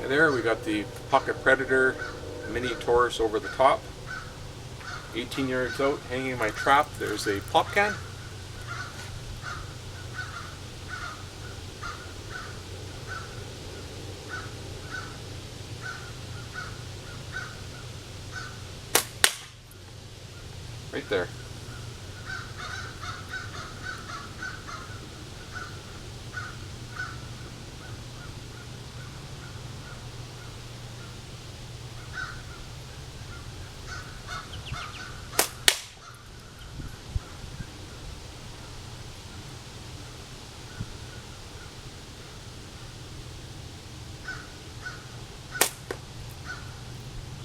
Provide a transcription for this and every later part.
And there we got the Pocket Predator Mini Taurus over the top. 18 yards out, hanging my trap, there's a pop can. Right there.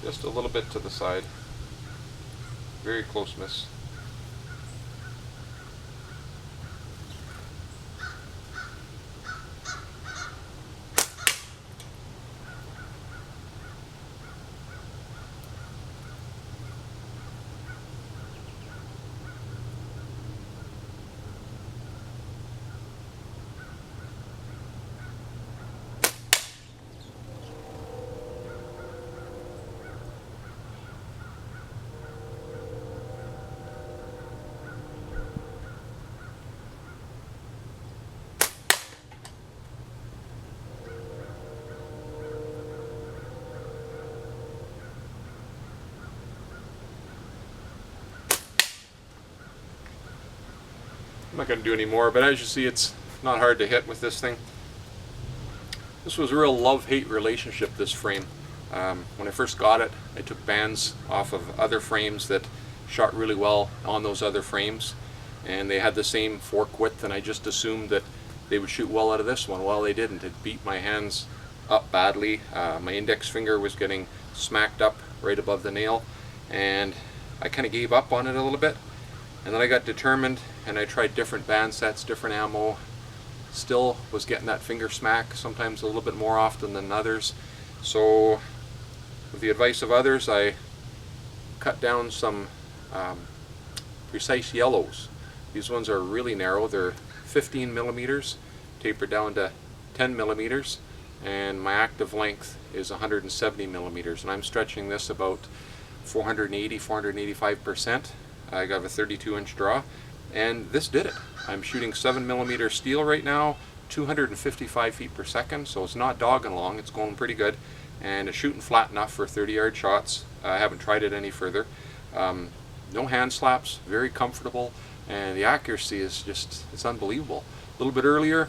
Just a little bit to the side. Very close miss. I'm not going to do any more, but as you see, it's not hard to hit with this thing. This was a real love-hate relationship, this frame. When I first got it, I took bands off of other frames that shot really well on those other frames, and they had the same fork width, and I just assumed that they would shoot well out of this one. Well, they didn't. It beat my hands up badly. My index finger was getting smacked up right above the nail, and I kind of gave up on it a little bit. And then I got determined, and I tried different band sets, different ammo. Still was getting that finger smack, sometimes a little bit more often than others. So with the advice of others, I cut down some precise yellows. These ones are really narrow. They're 15 millimeters, tapered down to 10 millimeters, and my active length is 170 millimeters. And I'm stretching this about 485%. I got a 32-inch draw, and this did it. I'm shooting 7mm steel right now, 255 feet per second, so it's not dogging along, it's going pretty good, and it's shooting flat enough for 30-yard shots. I haven't tried it any further. No hand slaps, very comfortable, and the accuracy is just, it's unbelievable. A little bit earlier,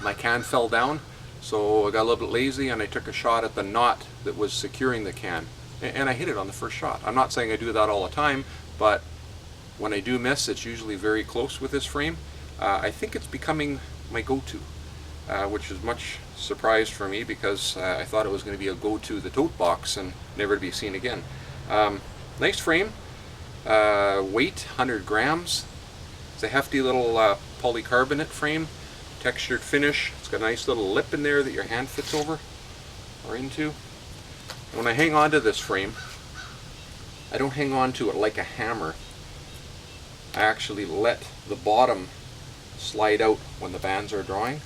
my can fell down, so I got a little bit lazy and I took a shot at the knot that was securing the can, and I hit it on the first shot. I'm not saying I do that all the time, but when I do miss, it's usually very close with this frame. I think it's becoming my go-to, which is much surprise for me, because I thought it was going to be a go-to the tote box and never to be seen again. Nice frame, weight 100 grams. It's a hefty little polycarbonate frame, textured finish. It's got a nice little lip in there that your hand fits over or into. When I hang on to this frame, I don't hang on to it like a hammer. I actually let the bottom slide out when the bands are drawing.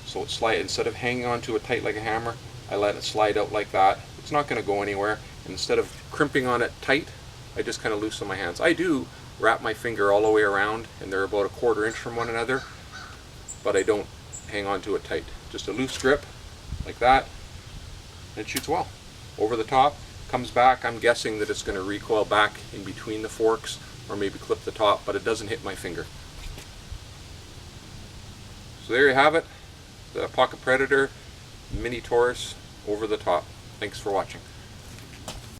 So it instead of hanging on to it tight like a hammer, I let it slide out like that. It's not going to go anywhere. Instead of crimping on it tight, I just kind of loosen my hands. I do wrap my finger all the way around, and they're about 1/4 inch from one another, but I don't hang on to it tight. Just a loose grip like that, and it shoots well. Over the top, comes back. I'm guessing that it's going to recoil back in between the forks, or maybe clip the top, but it doesn't hit my finger. So there you have it, the Pocket Predator Mini Taurus over the top. Thanks for watching.